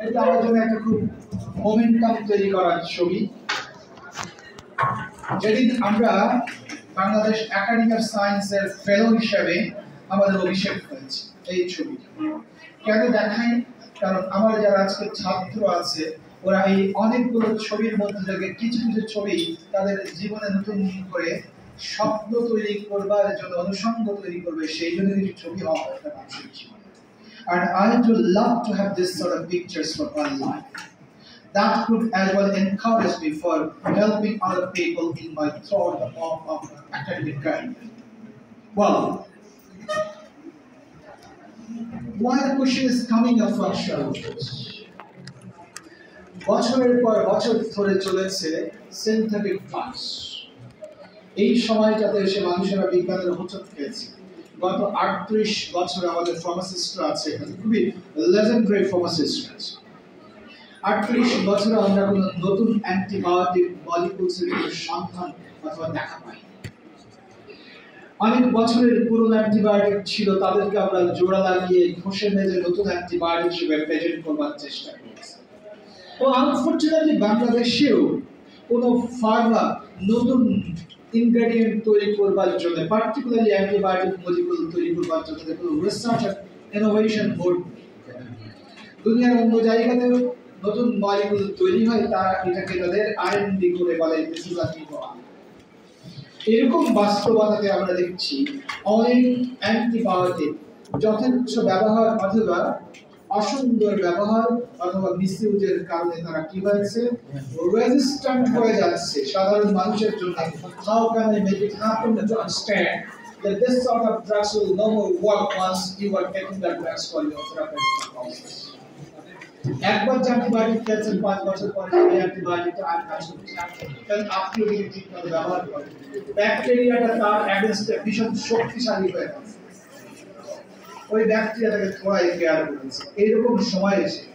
এটা আমার জন্য একটা খুব মোমেন্টাম তৈরি করার ছবি। যেদিন আমরা বাংলাদেশ একাডেমি অফ সায়েন্সের ফেলো হিসেবে আমাদের অভিষেক হয়েছে, এই ছবিটা কেন দেখাই? কারণ আমার যারা আজকে ছাত্র আছে ওরা এই অনেকগুলো ছবির মধ্যে থেকে কিছু কিছু ছবি তাদের জীবনে নতুন করে স্বপ্ন তৈরি করবার জন্য অনুষঙ্গ তৈরি করবে, সেই জন্য কিছু ছবি হওয়া একটা মানুষের জীবনে। And I would love to have this sort of pictures for my life. That could as well encourage me for helping other people in my thought of academic career. Well, why the question is coming up for shareholders? বছরের পর বছর ধরে চলেছে synthetic drugs. এই সময়টাতে এসে মানুষেরা বিজ্ঞানের হোঁচট খেয়েছে। গত 38 বছর আমাদের ফার্মাসিস্টরা আছে, খুবই লেজেন্ডারি ফার্মাসিস্ট আছে। 38 বছরে আমরা কোনো নতুন অ্যান্টিবায়োটিক মলিকিউলসের সন্ধান অথবা দেখা পাই। অনেক বছরের পুরনো অ্যান্টিবায়োটিক ছিল, তাদেরকে আমরা জোড়া লাগিয়ে ঘষে মেজে নতুন অ্যান্টিবায়োটিক হিসেবে প্রেজেন্ট করবার চেষ্টা করেছি। তো আনফরচুনেটলি বাংলাদেশেও কোনো ফার্মা নতুন ইনগ্রেডিয়েন্ট তৈরি করবার জন্য, পার্টিকুলারলি অ্যান্টিবায়োটিক মলিকিউল তৈরি করবার জন্য কোনো রিসার্চ অ্যান্ড ইনোভেশন বোর্ড। দুনিয়ার অন্য জায়গাতেও নতুন মলিকিউল তৈরি হয়, তারা এটাকে তাদের আরএনডি করে বলে এরকম বাস্তবতাতে আমরা দেখছি অনেক অ্যান্টিবায়োটিক যথেচ্ছ ব্যবহার অথবা অসুন্দর ব্যবহার অথবা মিসইউজের কারণে তারা কি হয়েছে, রেজিস্ট্যান্ট হয়ে যাচ্ছে সাধারণ মানুষের জন্য। How can I make it happen to understand that this sort of drugs will no more work once you are taking that drugs for your therapeutic process? একবার যে অ্যান্টিবায়োটিক খেয়েছেন 5 বছর পরে এই অ্যান্টিবায়োটিকটা আর কাজ করছে না, কারণ আপনি যদি ঠিকভাবে ব্যবহার করেন ব্যাকটেরিয়াটা তার অ্যাগেন্স্টে ভীষণ শক্তিশালী হয়ে গেছে, ওই ব্যাকটেরিয়াটাকে থোড়াই কেয়ার করেছে। এইরকম সময় এসে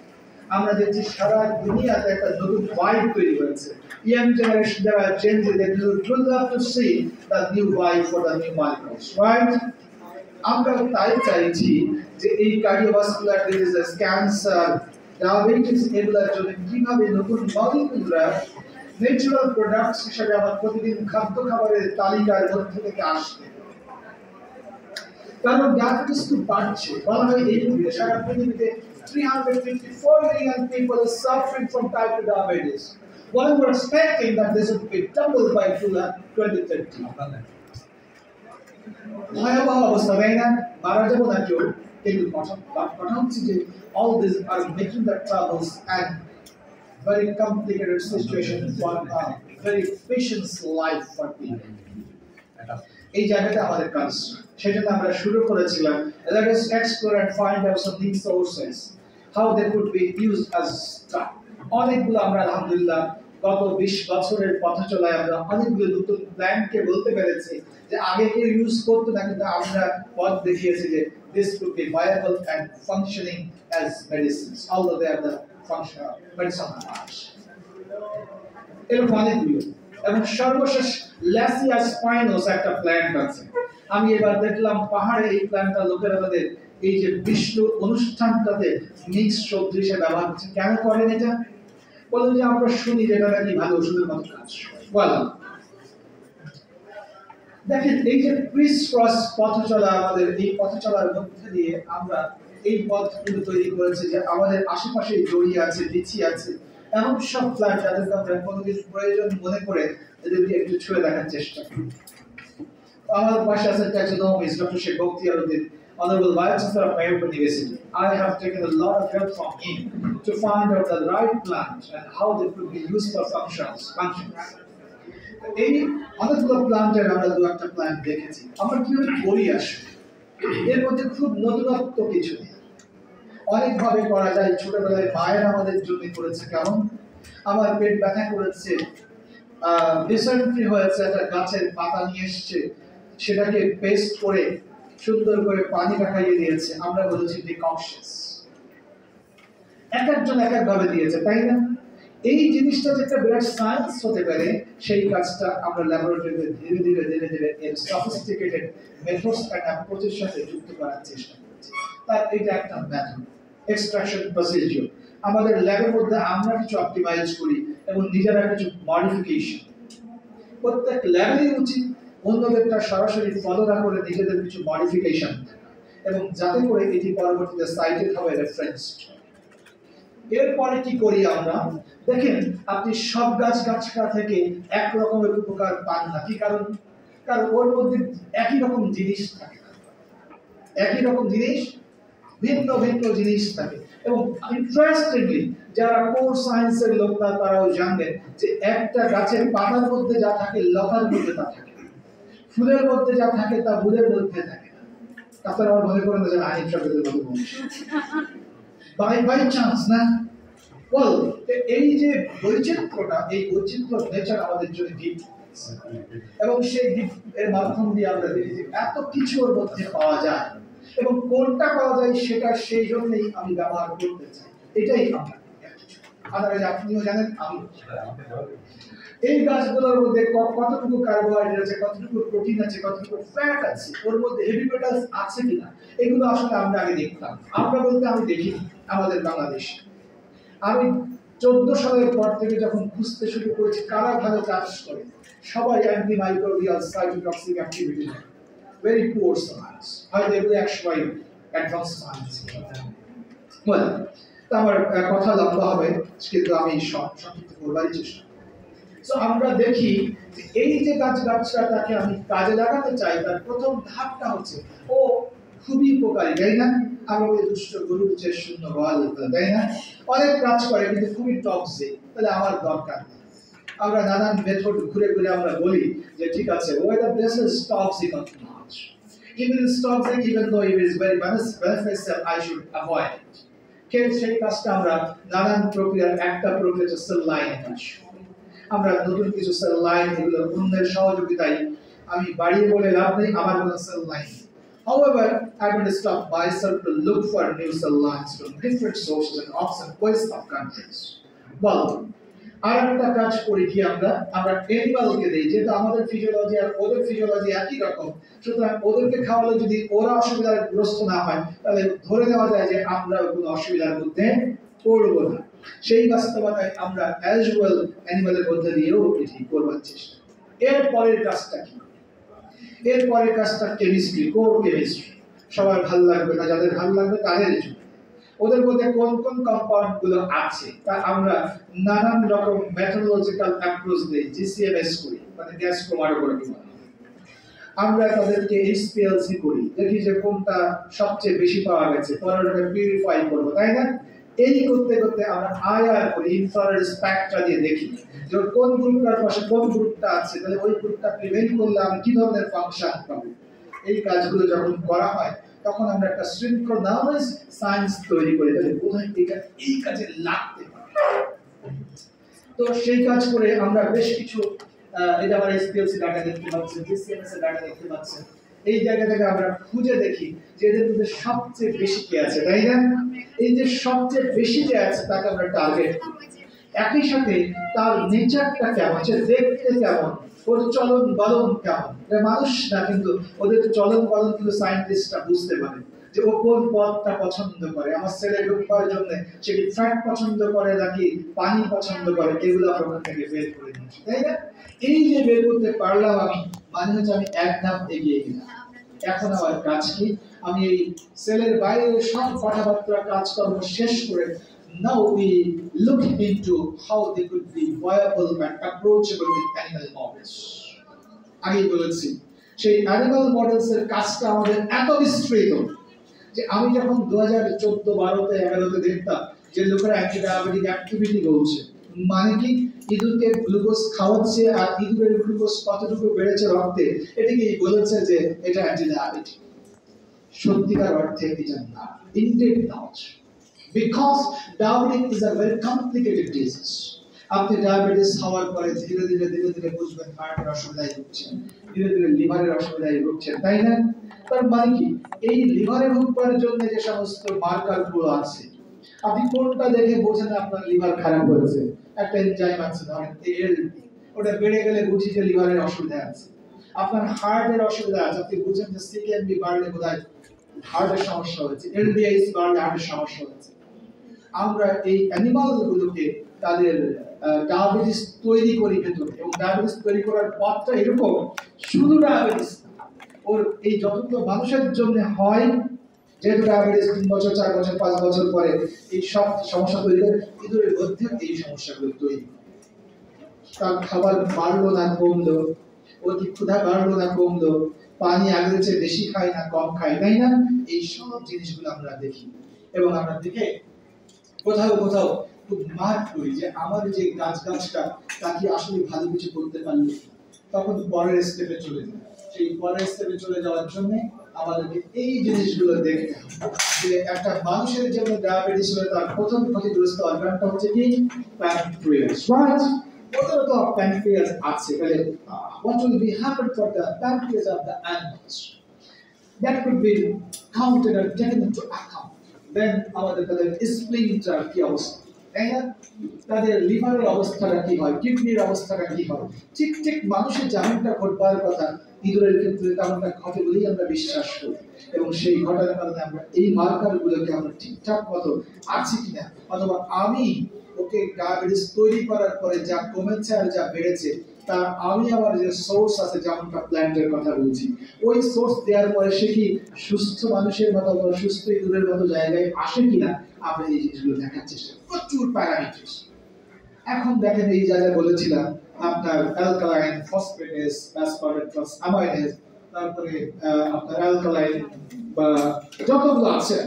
আমরা দেখছি সারা দুনিয়াতে একটা নতুন ভাইব তৈরি হয়েছে। ইয়াং জেনারেশন যারা চেঞ্জে they would love to see the new vibe for the new molecules, right? আমরা তাই চাইছি যে এই কার্ডিওভাস্কুলার ডিজিজেস, ক্যান্সার, ডায়াবেটিস এগুলোর জন্য কিভাবে নতুন মলিকিউলরা ন্যাচারাল প্রোডাক্টস হিসেবে আমার প্রতিদিন খাদ্য খাবারের তালিকার মধ্যে থেকে আসবে। কারণ ডায়াবেটিস তো বাড়ছে, বলা হয় এই সারা পৃথিবীতে 354 million people are suffering from type 2 diabetes. While we're expecting that this would be doubled by 2030. ভয়াবহ অবস্থা, তাই না? মারা যাবো না কেউ, কিন্তু কথা হচ্ছে যে all these are making the troubles and very complicated situation for a very patient life for people. এই জায়গাটা আমাদের কাজ, সেটাতে আমরা শুরু করেছিলাম let us explore and find out some new sources how they could be used as drug. অনেকগুলো আমরা আলহামদুলিল্লাহ গত 20 বছরের পথ চলায় আমরা অনেকগুলো নতুন প্ল্যান্টকে বলতে পেরেছি যে আগে কেউ ইউজ করতো না, কিন্তু আমরা পথ দেখিয়েছি যে this could be viable and functioning as medicines, although they are the functional medicinal parts. এরকম অনেকগুলো, এবং সর্বশেষ ল্যাসিয়া স্পাইনোস একটা প্ল্যান্ট আছে। আমি এবার দেখলাম পাহাড়ে এই প্ল্যান্টটা লোকেরা তাদের এই যে বিষ্ণু অনুষ্ঠানটাতে মিক্স সবজি হিসেবে ব্যবহার করছে। কেন করেন এটা? বলেন যে আমরা শুনি যে এটা নাকি ভালো ওষুধের মতো কাজ করে। দেখেন এই যে ক্রিস ক্রস পথ চলা, আমাদের এই পথ চলার মধ্যে দিয়ে আমরা এই পথগুলো তৈরি করেছি যে আমাদের আশেপাশে জড়িয়ে আছে, পিছিয়ে আছে এমন সব প্ল্যান্ট যাদেরকে আমরা কোনোদিন প্রয়োজন মনে করে এদেরকে একটু ছুঁয়ে দেখার চেষ্টা করি। আমার পাশে আছে taxonomist Dr. Sheikh Boktiaruddin, Honorable Vice Chancellor of Mayur University. I have taken a lot of help from him to find out the right plant and how they could be used for functions. এই অনেকগুলো প্ল্যান্টের আমরা দু একটা plant দেখেছি, আমরা কিভাবে করি আসলে এর মধ্যে খুব নতুনত্ব কিছু নেই, অনেকভাবে করা যায়। ছোটবেলায় মায়ের আমাদের জন্য করেছে, কেমন আমার পেট ব্যথা করেছে, ডিসেন্ট্রি হয়েছে, একটা গাছের পাতা নিয়ে এসছে, সেটাকে পেস্ট করে সুন্দর করে পানিটা খাইয়ে দিয়েছে, আমরা বলেছি ডিকনশাস। এক একজন এক এক ভাবে দিয়েছে, তাই না? এই জিনিসটা যে একটা বিরাট সায়েন্স হতে পারে, সেই কাজটা আমরা ল্যাবরেটরিতে ধীরে ধীরে ধীরে ধীরে এর সফিস্টিকেটেড মেথডস এন্ড অ্যাপ্রোচের সাথে যুক্ত করার চেষ্টা করছি। তার এটা একটা মেথড, এক্সট্রাকশন প্রসিডিউর। আমাদের ল্যাবের মধ্যে আমরা কিছু অপটিমাইজ করি এবং নিজেরা কিছু মডিফিকেশন। প্রত্যেক ল্যাবেরই উচিত অন্যদেরটা সরাসরি ফলো না করে নিজেদের কিছু মডিফিকেশন, এবং যাতে করে এটি পরবর্তীতে সাইটেড হবে, রেফারেন্স। এরপরে কি করি আমরা? দেখেন, আপনি সব গাছগাছড়া থেকে এক রকমের উপকার পান না। কি কারণ? কারণ ওর মধ্যে একই রকম জিনিস থাকে, একই রকম জিনিস, ভিন্ন ভিন্ন জিনিস থাকে। এবং ইন্টারেস্টিংলি যারা কোর সায়েন্সের লোক তারাও জানবেন যে একটা গাছের পাতার মধ্যে যা থাকে লতার মধ্যে তা থাকে, ফুলের মধ্যে যা থাকে তা ফুলের মধ্যে থাকে না। তারপরে আমার মনে করেন যে আইন শব্দের মতো বলছি বাই চান্স না। বল, এই যে বৈচিত্র্যটা, এই বৈচিত্র্য নেচার আমাদের জন্য গিফট, এবং সেই গিফট এর মাধ্যম দিয়ে আমরা দেখি যে এত কিছু ওর মধ্যে পাওয়া যায়, এবং কোনটা পাওয়া যায় সেটা সেই জন্যই আমি ব্যবহার করতে চাই। এটাই আমরা আদারে আপনিও জানেন, আমি এই গাছগুলোর মধ্যে কতটুকু কার্বোহাইড্রেট আছে, কতটুকু প্রোটিন আছে, কতটুকু ফ্যাট আছে, ওর মধ্যে হেভি মেটালস আছে কিনা, এগুলো আসলে আমরা আগে দেখতাম। আমরা বলতে আমি দেখিনি আমাদের বাংলাদেশে। আমি 14 সালের পর থেকে যখন খুঁজতে শুরু করেছি কারা ভালো কাজ করে, সবাই anti microbial cytotoxic activity, very poor science, হয়তো এগুলো একসময় অ্যাডভান্স সায়েন্স। বল, তা আমার কথা লম্বা হবে, কিন্তু আমি সংক্ষিপ্ত করবার চেষ্টা। সো আমরা দেখি যে এই যে গাছগাছড়াটাকে আমি কাজে লাগাতে চাই, তার প্রথম ধাপটা হচ্ছে ও খুবই উপকারী, তাই না? আমরা ওই দুষ্ট গরুর যে শূন্য বল, তাই না? অনেক কাজ করে কিন্তু খুবই টক্সিক, তাহলে আমার দরকার। আমরা নানান মেথড ঘুরে ঘুরে আমরা বলি যে ঠিক আছে, whether this is toxic or not, if it is toxic, even though it is very beneficial, I should avoid it. সেই কাজটা আমরা নানান প্রক্রিয়ার একটা প্রক্রিয়া হচ্ছে সেল লাইন। আমরা নতুন কিছু সেল লাইন, এগুলো অন্যের সহযোগিতায়, আমি বাড়িয়ে বলে লাভ নেই, আমার কোনো cell line. However, I will stop myself to look for new cell lines from different sources and often waste of countries. Well, আর একটা কাজ করি কি আমরা এনিমালকে দিই, যেহেতু আমাদের ফিজিওলজি আর ওদের ফিজিওলজি একই রকম, সুতরাং ওদেরকে খাওয়ালে যদি ওরা অসুবিধাগ্রস্ত না হয়, তাহলে ধরে নেওয়া যায় যে আমরা কোনো অসুবিধার মধ্যে পড়ব না। সেই বাস্তবতায় আমরা অ্যাজ ওয়েল অ্যানিমালের মধ্যে দিয়েও এটি করবার চেষ্টা। এরপরের কাজটা কি? এরপরের কাজটা কেমিস্ট্রি, কোর কেমিস্ট্রি। সবার ভালো লাগবে না, যাদের ভালো লাগবে তাদের জন্য ওদের মধ্যে কোন কোন কম্পাউন্ড গুলো আছে তা আমরা নানান রকম মেথোডোলজিক্যাল অ্যাপ্রোচ দেই, জিসিএমএস করি, মানে গ্যাস ক্রোমাটোগ্রাফি। আমরা তাদেরকে এইচপিএলসি করি, দেখি যে কোনটা সবচেয়ে বেশি পাওয়া গেছে, পরে ওটাকে পিউরিফাই করবো, তাই না? এই করতে করতে আমরা আইআর করি, ইনফ্রারেড স্পেকট্রা দিয়ে দেখি যে কোন গ্রুপটার পাশে কোন গ্রুপটা আছে, তাহলে ওই গ্রুপটা প্রিভেন্ট করলে আমি কি ধরনের ফাংশন পাবো। এই কাজগুলো যখন করা হয় তখন আমরা একটা সিনক্রোনাইজ সায়েন্স তৈরি করি, তাহলে বোধহয় এই কাজে লাগতে পারে। তো সেই কাজ করে আমরা বেশ কিছু, এটা আমার এসপিএলসি ডাটা দেখতে পাচ্ছেন, জিসিএমএস এর ডাটা দেখতে পাচ্ছেন, এই জায়গা থেকে আমরা খুঁজে দেখি যে এদের মধ্যে সবচেয়ে বেশি কে আছে, তাই না? এই যে সবচেয়ে বেশি যে আছে তাকে আমরা টার্গেট করি। একই সাথে তার নেচারটা কেমন, দেখতে কেমন, ওর চলন বলন কেমন। মানুষ না, কিন্তু ওদের চলন বলন কিন্তু সায়েন্টিস্টরা বুঝতে পারে যে ও কোন পথটা পছন্দ করে। আমার ছেলে ঢুকবার জন্য সে কি ফ্যাট পছন্দ করে নাকি পানি পছন্দ করে, এগুলো আমরা ওখান থেকে বের করে নিচ্ছি, তাই না? এই যে বের করতে পারলাম আমি, মানে হচ্ছে আমি এক ধাপ এগিয়ে গেলাম। এখন আমার কাজ কি? আমি এই সেলের বাইরে সব কথাবার্তা কাজকর্ম শেষ করে now we look into how they could be viable and approachable with animal models. আগেই বলেছি সেই অ্যানিমাল মডেলস এর কাজটা আমাদের এত বিস্তৃত যে আমি যখন 2014, 12, 11 দেখতাম যে লোকেরা অ্যান্টিডায়াবেটিক অ্যাক্টিভিটি বলছে, মানে কি ইঁদুরকে গ্লুকোজ খাওয়াচ্ছে আর ইঁদুরের গ্লুকোজ কতটুকু বেড়েছে রক্তে, এটাকে বলেছে যে এটা অ্যান্টিডায়াবেটিক। সত্যিকার অর্থে এটা না, intake not, because diabetic is a very complicated disease. আপনি ডায়াবেটিস হওয়ার পরে ধীরে ধীরে বুঝবেন হার্টের অসুবিধায় ভুগছেন, ধীরে ধীরে লিভারের অসুবিধায় ভুগছেন, তাই না? তার মানে কি এই লিভারে ভুগবার জন্য যে সমস্ত মার্কার গুলো আছে, আপনি কোনটা দেখে বোঝেন আপনার লিভার খারাপ হয়েছে? একটা এনজাইম আছে ধরেন এএলডি, ওটা বেড়ে গেলে বুঝি যে লিভারের অসুবিধা আছে। আপনার হার্টের অসুবিধা আছে, আপনি বুঝেন যে সিকেএমবি বাড়লে বোধহয় হার্টের সমস্যা হয়েছে, এলডিএইচ বাড়লে হার্টের সমস্যা হয়েছে। আমরা এই অ্যানিমাল গুলোকে তাদের ডায়াবেটিস তৈরি করি ভেতরে, এবং ডায়াবেটিস তৈরি করার পথটা এরকম, শুধু ডায়াবেটিস ওর এই যতগুলো মানুষের জন্য হয়, যেহেতু ডায়াবেটিস 3 বছর 4 বছর 5 বছর পরে এই সব সমস্যা তৈরি করে, ইঁদুরের মধ্যে এই সমস্যাগুলো তৈরি। তার খাবার বাড়লো না কমলো, ওর কি ক্ষুধা বাড়লো না কমলো, পানি আগের চেয়ে বেশি খায় না কম খায়, তাই না? এই সব জিনিসগুলো আমরা দেখি, এবং আমরা দেখে কোথাও কোথাও খুব মার করি যে আমার যে গাছটা তা কি আসলে ভালো কিছু করতে পারলো। তখন পরের স্টেপে চলে যায়। সেই পরের স্টেপে চলে যাওয়ার জন্য আমাদেরকে এই জিনিসগুলো দেখতে হবে যে একটা মানুষের জন্য ডায়াবেটিস হলে তার প্রথম ক্ষতিগ্রস্ত অর্গানটা হচ্ছে কি? Pancreas, right? প্রথমত প্যানক্রিয়াস আছে, তাহলে what will be happen for the pancreas of the animals that could be counted and taken into account. Then আমাদের তাদের স্প্লিনটার কি অবস্থা, তাই না? তাদের লিভারের অবস্থাটা কি হয়, কিডনির অবস্থাটা কি হয়। ঠিক ঠিক মানুষের যেমনটা ঘটবার কথা, ইঁদুরের ক্ষেত্রে তেমনটা ঘটে বলেই আমরা বিশ্বাস করি, এবং সেই ঘটনার কারণে আমরা এই মার্কারগুলোকে আমরা ঠিকঠাক মতো আছি কিনা, অথবা আমি ওকে ডায়াবেটিস তৈরি করার পরে যা কমেছে আর যা বেড়েছে তার আমি আমার যে সোর্স আছে, যেমনটা প্ল্যান্টের কথা বলছি, ওই সোর্স দেওয়ার পরে সে কি সুস্থ মানুষের মতো বা সুস্থ ইঁদুরের মতো জায়গায় আসে কিনা, আমরা এই জিনিসগুলো দেখার চেষ্টা করি। প্রচুর প্যারামিটার্স। এখন দেখেন এই জায়গায় বলেছিলাম আপনার অ্যালকালাইন ফসফেটেস, অ্যাসপার্টেট প্লাস অ্যামাইনেজ, তারপরে আপনার অ্যালকালাইন বা যতগুলো আছে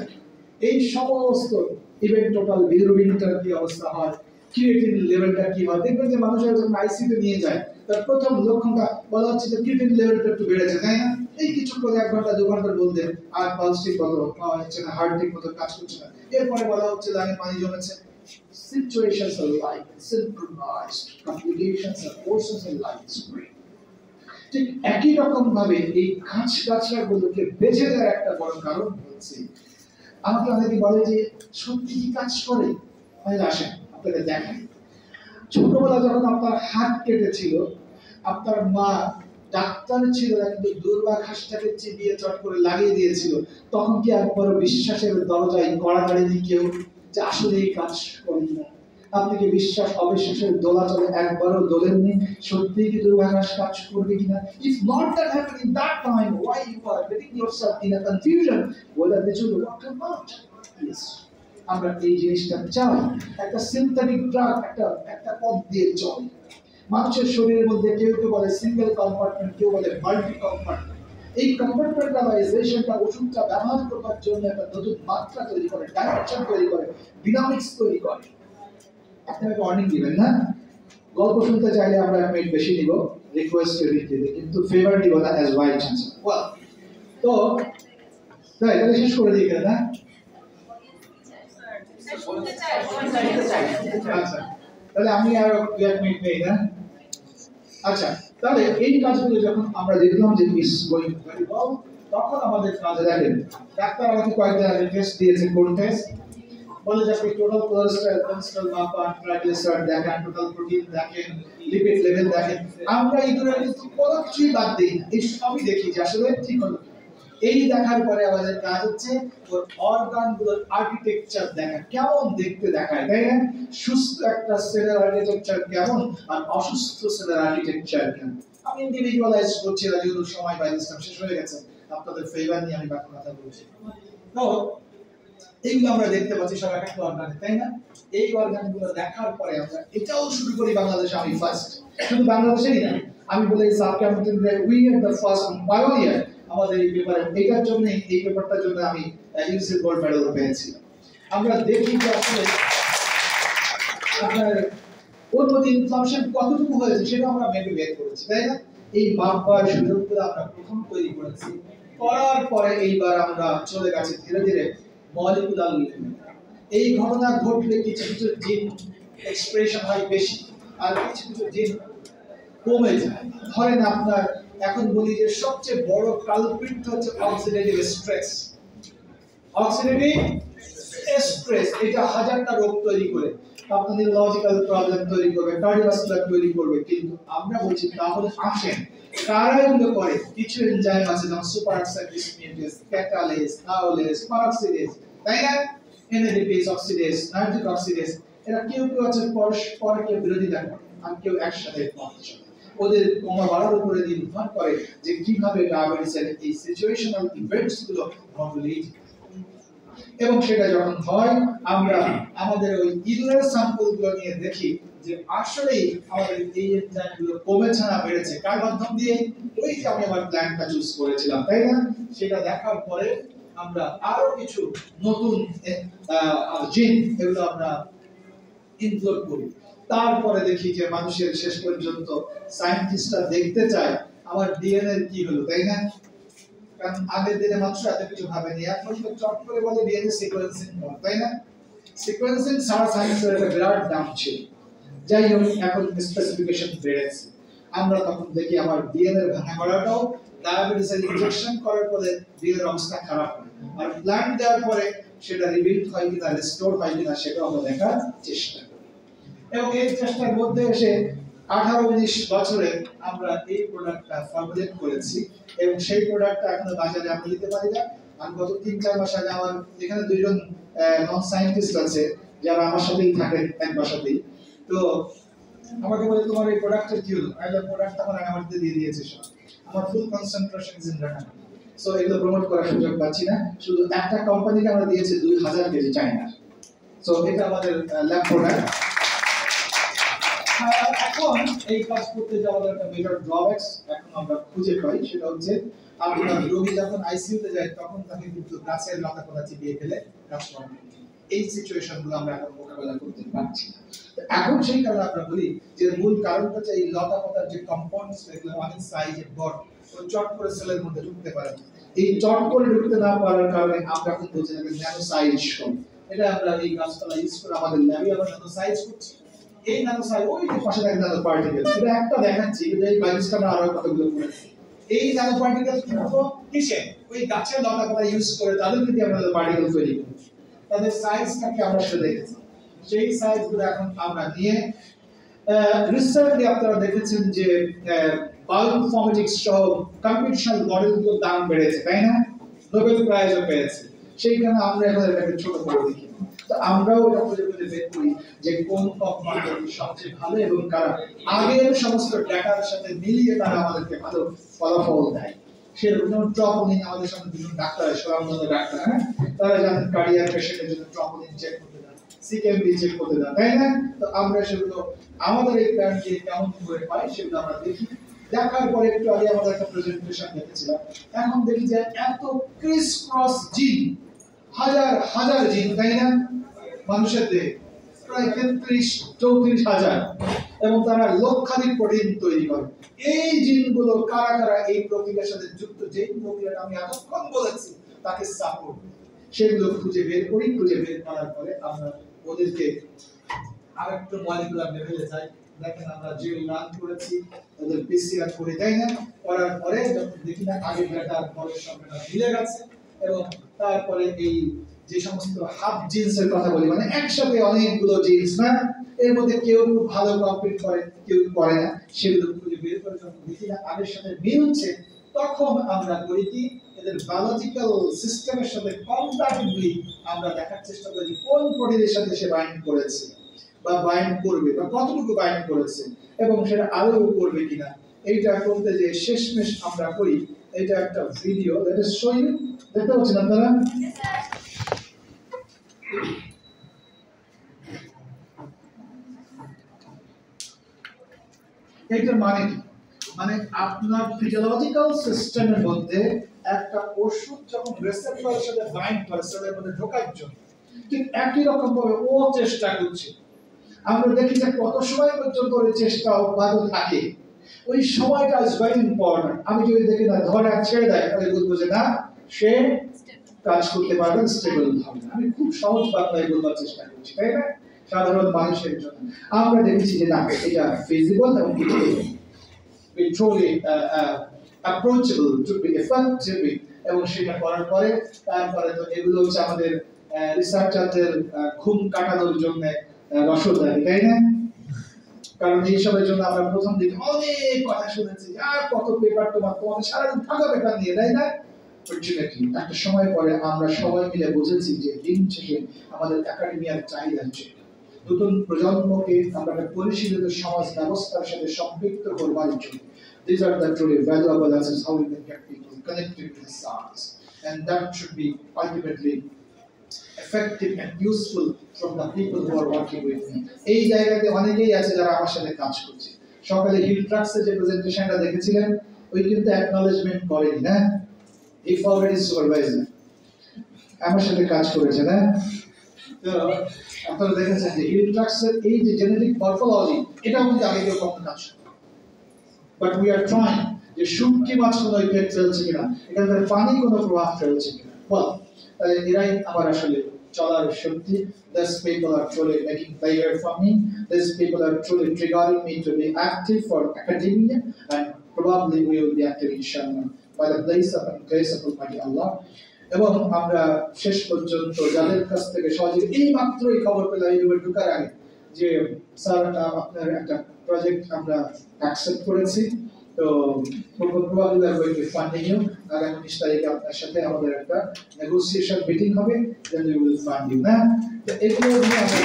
এই সমস্ত ইভেন টোটাল বিলিরুবিনটার কি অবস্থা হয়, ক্রিয়েটিন লেভেলটা কি হয়। দেখবেন যে মানুষের যখন আইসিইউতে নিয়ে যায় তার প্রথম লক্ষণটা বলা হচ্ছে যে ক্রিয়েটিন লেভেলটা একটু বেড়েছে, তাই না? এই কিছুক্ষণ 1 ঘন্টা 2 ঘন্টার মধ্যে আর পালস ঠিক মতো হচ্ছে না, হার্ট ঠিক মতো কাজ করছে না, এরপরে বলা হচ্ছে লাঙে পানি জমেছে। Situations are like synchronized complications and forces in life spring. ঠিক একই রকম ভাবে এই গাছগাছড়াগুলোকে বেঁচে দেওয়ার একটা বড় কারণ হচ্ছে, আমাকে অনেকে বলে যে সত্যি কি কাজ করে, তাহলে আসেন আপনাকে দেখাই। ছোটবেলা যখন আপনার হাত কেটেছিল, আপনার মা ডাক্তার ছিল না কিন্তু দুর্বা ঘাসটাকে চিবিয়ে চট করে লাগিয়ে দিয়েছিল, তখন কি একবারও বিশ্বাসের দরজায় কড়াকড়ি দিয়ে কেউ যে আসলে এই কাজ করি না? আপনি কি বিশ্বাস অবিশ্বাসের দোলাচলে একবারও দোলেননি সত্যি কি দুর্বা ঘাস কাজ করবে কিনা? If not that happened in that time, why you are getting yourself in a confusion whether this will work or not? Yes, আমরা এই জিনিসটা চাই। একটা সিনথেটিক ড্রাগ একটা পথ দিয়ে চলে মানুষের শরীরের মধ্যে, কেউ কেউ বলে সিঙ্গেল কম্পার্টমেন্ট, কেউ বলে মাল্টি কম্পার্টমেন্ট। এই কম্পার্টমেন্টালাইজেশনটা ওষুধটা ব্যবহার করবার জন্য একটা নতুন মাত্রা তৈরি করে, ডাইরেকশন তৈরি করে, ডিনামিক্স তৈরি করে। আপনি আমাকে ওয়ার্নিং দিবেন না, গল্প শুনতে চাইলে আমরা 1 মিনিট বেশি নিব রিকোয়েস্টের ভিত্তিতে, কিন্তু ফেভার নিব না অ্যাজ ভাইস চ্যান্সেলর। ওয়েল, তো তাই তাহলে শেষ করে দিই না? আচ্ছা, তাহলে আমি আর 1 মিনিট নেই না? আচ্ছা, তাহলে এই কাজগুলো যখন আমরা দেখলাম যে ইস গোইং ভেরি ওয়েল, তখন আমাদের কাজে দেখেন ডাক্তার আমাকে কয়েকদিন আগে টেস্ট দিয়েছে, কোন টেস্ট বলে যে আপনি টোটাল কোলেস্টেরল মাপান, ট্রাইগ্লিসারাইড দেখেন, টোটাল প্রোটিন দেখেন, লিপিড লেভেল দেখেন। আমরা ইঁদুরের কিন্তু কোনো কিছুই বাদ দিই না, এই সবই দেখি যে আসলে ঠিক হলো। এই দেখার পরে আমাদের কাজ হচ্ছে ওর অর্গানগুলোর আর্কিটেকচার দেখা, কেমন দেখতে দেখায়, তাই না? সুস্থ একটা সেলের আর্কিটেকচার কেমন আর অসুস্থ সেলের আর্কিটেকচার কেমন। আমি ইন্ডিভিজুয়ালাইজ করছি না, যেহেতু সময় বাই দিস শেষ হয়ে গেছে, আপনাদের ফেভার নিয়ে আমি বাকি কথা বলছি। তো এইগুলো আমরা দেখতে পাচ্ছি সব একটা অর্গান, তাই না? এই অর্গানগুলো দেখার পরে আমরা এটাও শুরু করি বাংলাদেশে। আমি ফার্স্ট, শুধু বাংলাদেশেই না, আমি বলি সাবকন্টিনেন্টে উই আর দ্য ফার্স্ট বায়োনিয়ার। আমাদের এই পেপারে এটার জন্য, এই পেপারটার জন্য আমি ইউনিসেফ গোল্ড মেডেল পেয়েছি। আমরা দেখি যে আসলে আপনার ওর মধ্যে ইনফ্লামেশন কতটুকু হয়েছে সেটা আমরা মেপে বের করেছি, তাই না? এই মাপবার সুযোগগুলো আমরা প্রথম তৈরি করেছি, করার পরে এইবার আমরা চলে গেছি ধীরে ধীরে মলিকুলার লেভেলে। এই ঘটনা ঘটলে কিছু কিছু জিন এক্সপ্রেশন হয় বেশি, আর কিছু কিছু জিন কমে যায়। ধরেন আপনার এখন বলি যে সবচেয়ে বড় কালপ্রিট হচ্ছে অক্সিডেটিভ স্ট্রেস। অক্সিডেটিভ স্ট্রেস এটা হাজারটা রোগ তৈরি করে, আপনার নিউরোলজিক্যাল প্রবলেম তৈরি করবে, কার্ডিওভাস্কুলার তৈরি করবে। কিন্তু আমরা বলছি তাহলে আসেন কারা এগুলো করে? কিছু এনজাইম আছে যেমন সুপারঅক্সাইড ডিসমিউটেজ, ক্যাটালেজ, আওলেজ, পারঅক্সিডেজ, তাই না? NADPase অক্সিডেজ, নাইট্রিক অক্সিডেজ, এরা কেউ কেউ আছে পরস্পরকে বিরোধিতা করে, আর কেউ একসাথে পথ চলে। ওদের কমা বাড়ার উপরে নির্ভর করে যে কিভাবে ডায়াবেটিসের এই সিচুয়েশনাল ইভেন্টস গুলো মডুলেট, এবং সেটা যখন হয় আমরা আমাদের ওই ইউরিনের স্যাম্পল গুলো নিয়ে দেখি যে আসলেই আমাদের এই এনজাইমগুলো কমেছে না বেড়েছে, কার মাধ্যম দিয়ে? ওই যে আমি আমার প্ল্যানটা চুজ করেছিলাম, তাই না? সেটা দেখার পরে আমরা আরো কিছু নতুন জিন এগুলো আমরা ইনক্লুড করি। তারপরে দেখি যে মানুষের শেষ পর্যন্ত সায়েন্টিস্টরা দেখতে চায় আমার ডিএনএ কি হলো, তাই না? কারণ আগের দিনে মানুষ এত কিছু ভাবেনি, এখন তো চট করে বলে ডিএনএ সিকোয়েন্সিং কর, তাই না? সিকোয়েন্সিং সারা সায়েন্সের একটা বিরাট দাম ছিল। যাই হোক, এখন স্পেসিফিকেশন বেড়েছে। আমরা তখন দেখি আমার ডিএনএ ভাঙা করাটাও ডায়াবেটিসের ইনজেকশন করার পরে ডিএনএর অবস্থা খারাপ হয়, আর প্ল্যান্ট দেওয়ার পরে সেটা রিবিল্ড হয় কিনা, রিস্টোর হয় কিনা, সেটা আমরা দেখার চেষ্টা করি। এবং এই চেষ্টার মধ্যে এসে 18-19 বছরে আমরা এই প্রোডাক্টটা ফর্মুলেট করেছি, এবং সেই প্রোডাক্টটা এখনো বাজারে আমরা দিতে পারি না। আমি গত 3-4 মাস আগে আমার এখানে দুইজন নন সায়েন্টিস্ট আছে যারা আমার সাথেই থাকে এক বাসাতেই, তো আমাকে বলে তোমার এই প্রোডাক্টের কি হলো? আমি প্রোডাক্টটা আমার আমাদের দিয়ে দিয়েছে সব, আমার ফুল concentration is in Rana, so এগুলো প্রমোট করার সুযোগ পাচ্ছি না। শুধু একটা কোম্পানিকে আমরা দিয়েছি 2000 কেজি চায়না, সো এটা আমাদের ল্যাব প্রোডাক্ট। এখন এই কাজ করতে যে আমাদের একটা মেজর ড্রব্যাকস এখন আমরা খুঁজে পাই, সেটা হচ্ছে আপনার রোগী যখন আইসিইউতে যায় তখন তাকে কিন্তু গাছের লতা পাতা চিবিয়ে ফেলে কাজ করে। এই সিচুয়েশনগুলো আমরা এখন মোকাবেলা করতে পারছি না। এখন সেই কারণে আমরা বলি যে মূল কারণটা হচ্ছে এই লতা পাতার যে কম্পাউন্ডস এগুলো অনেক সাইজে বড়, ও চট করে সেলের মধ্যে ঢুকতে পারে। এই চট করে ঢুকতে না পারার কারণে আমরা কিন্তু যেটাকে ন্যানো সাইজ করি, এটা আমরা এই গাছপালা ইউজ করে আমাদের ল্যাবে আমরা ন্যানো সাইজ করছি। এই ন্যানো সাইজ ওই যে পাশে থাকে ন্যানো পার্টিকেল, এটা একটা দেখাচ্ছি কিন্তু এই বাইসটা আমরা আরো কতগুলো করেছি। এই ন্যানো পার্টিকেল কিন্তু কিসে? ওই গাছের লতা পাতা ইউজ করে তাদেরকে দিয়ে আমরা পার্টিকেল তৈরি করছি, তাদের সাইজটাকে আমরা সেটা দেখেছি। সেই সাইজগুলো এখন আমরা নিয়ে রিসেন্টলি আপনারা দেখেছেন যে বায়োইনফরমেটিক্স সহ কম্পিউটেশনাল মডেলগুলোর দাম বেড়েছে, তাই না? নোবেল প্রাইজও পেয়েছে। সেইখানে আমরা এখন এটাকে ছোট করে দেখি, তো আমরাও এটা খুঁজে খুঁজে বের করি যে কোন কোম্পানি সবচেয়ে ভালো এবং কারা আগের সমস্ত ডেটার সাথে মিলিয়ে তারা আমাদেরকে ভালো ফলাফল দেয়। সেরকম যেমন ট্রপোলিন, আমাদের সামনে দুজন ডাক্তার, স্বনামধন্য ডাক্তার, হ্যাঁ, তারা জানেন কার্ডিয়াক পেশেন্টের জন্য ট্রপোলিন চেক করতে দেন, সিকেএমবি চেক করতে দেন, তাই না? তো আমরা সেগুলো আমাদের এই প্ল্যানকে কেমন করে পাই সেগুলো আমরা দেখি। দেখার পরে একটু আগে আমাদের একটা প্রেজেন্টেশন দেখেছিলাম, এখন দেখি যে এত ক্রিস ক্রস জিন, হাজার হাজার জিন, তাই না? মানুষের দেহে প্রায় 33-34 হাজার, এবং তারা লক্ষাধিক প্রোটিন তৈরি করে। এই জিনগুলো কারা কারা এই প্রক্রিয়ার সাথে যুক্ত, যে প্রক্রিয়াটা আমি এতক্ষণ বলেছি তাকে সাপোর্ট, সেগুলো খুঁজে বের করি। খুঁজে বের করার পরে আমরা ওদেরকে আরেকটু মলিকুলার লেভেলে যাই। দেখেন আমরা যে রান করেছি ওদের পিসিআর করে, তাই না? করার পরে যখন দেখি না আগের ডেটা আর পরের সংখ্যাটা মিলে গেছে, এবং তারপরে এই যে সমস্ত হাফ জিন্সের কথা বলি, মানে একসাথে অনেকগুলো জিন্স, না, এর মধ্যে কেউ ভালো কমপ্লিট করে কেউ করে না, সেগুলো খুঁজে বের করে যখন দেখি না আগের সাথে মিলছে, তখন আমরা করি কি এদের বায়োলজিক্যাল সিস্টেমের সাথে কম্প্যাটিবলি আমরা দেখার চেষ্টা করি কোন প্রোটিনের সাথে সে বাইন্ড করেছে বা বাইন্ড করবে বা কতটুকু বাইন্ড করেছে এবং সেটা আরো করবে কিনা। এইটা করতে যে শেষমেশ আমরা করি, এটা একটা video, let us show you. দেখতে পাচ্ছেন আপনারা? এটার মানে কি? মানে আপনার ফিজিওলজিক্যাল সিস্টেমের মধ্যে একটা ওষুধ যখন রিসেপ্টরের সাথে বাইন্ড করে সেলের মধ্যে ঢোকার জন্য, ঠিক একই রকম ভাবে ও চেষ্টা করছে। আমরা দেখি যে কত সময় পর্যন্ত ওই চেষ্টা অব্যাহত থাকে, ওই সময়টা ইজ ভেরি ইম্পর্টেন্ট। আমি যদি দেখি না ধরে ছেড়ে দেয়, তাহলে বুঝবো যে না, সে কাজ করতে পারবে, স্টেবল হবে। আমি খুব সহজ বাংলায় বলবার চেষ্টা করছি, তাই না? সাধারণ মানুষের জন্য আমরা দেখেছি যে না, এটা ফিজিবল এবং approachable to be effective, এবং সেটা করার পরে তারপরে তো এগুলো হচ্ছে আমাদের রিসার্চারদের ঘুম কাটানোর জন্য রসদারি, তাই না? কারণ এইসবের জন্য আমরা প্রথম দিকে অনেক কথা শুনেছি, আর কত পেপার তোমাদের সারাদিন থাকা পেপার নিয়ে, তাই না? ফরচুনেটলি একটা সময় পরে আমরা সবাই মিলে বুঝেছি যে দিন শেষে আমাদের একাডেমিয়ার চাহিদা হচ্ছে নতুন প্রজন্মকে আমরা একটা পরিশীলিত সমাজ ব্যবস্থার সাথে সম্পৃক্ত করবার জন্য these are the truly valuable lessons how we can get people connected with the science and that should be ultimately effective and useful from the people who are working with me এই জায়গাতে অনেকেই আছে যারা আমার সাথে কাজ করছে সকালে হিল ট্রাক্সের যে প্রেজেন্টেশনটা দেখেছিলেন ওই কিন্তু অ্যাকনলেজমেন্ট করেনি না এই অলরেডি সুপারভাইজার আমার সাথে কাজ করেছে না তো আপনারা দেখেছেন যে হিল ট্রাক্সের এই যে জেনেটিক মরফোলজি এটাও কিন্তু আগে কেউ কম কাজ বাট উই আর ট্রাইং যে শুটকি মাছ কোনো ইফেক্ট ফেলছে কিনা এখানকার পানি কোনো প্রভাব ফেলছে কিনা বল তাহলে এরাই আমার আসলে চলার শক্তি these people are truly making pleasure for me these people are truly triggering me to be active for academia and probably we will be active inshallah by the grace of Almighty Allah এবং আমরা শেষ পর্যন্ত যাদের কাছ থেকে সহজে এই মাত্রই খবর পেলাম ইউনিভার্সিটি ঢোকার আগে যে স্যার আপনার একটা প্রজেক্ট আমরা অ্যাকসেপ্ট করেছি তো probably we are going to be funding you আগামী 19 তারিখে আপনার সাথে আমাদের একটা নেগোসিয়েশন মিটিং হবে then we will fund you না তো এগুলো নিয়ে আমরা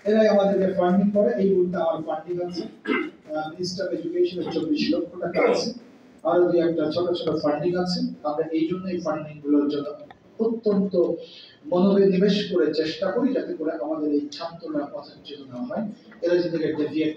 এরাই আমাদেরকে ফান্ডিং করে এই মুহূর্তে আমার ফান্ডিং আছে মিনিস্টার অফ এডুকেশনের 24 লক্ষ টাকা আছে আরো দুই একটা ছোট ছোট ফান্ডিং আছে আমরা এই জন্যই ফান্ডিং গুলোর জন্য অত্যন্ত মনোনিবেশ করে চেষ্টা করি যাতে করে আমাদের এই ছাত্ররা পথের জন্য না হয় এরা যদি ডেভিয়েট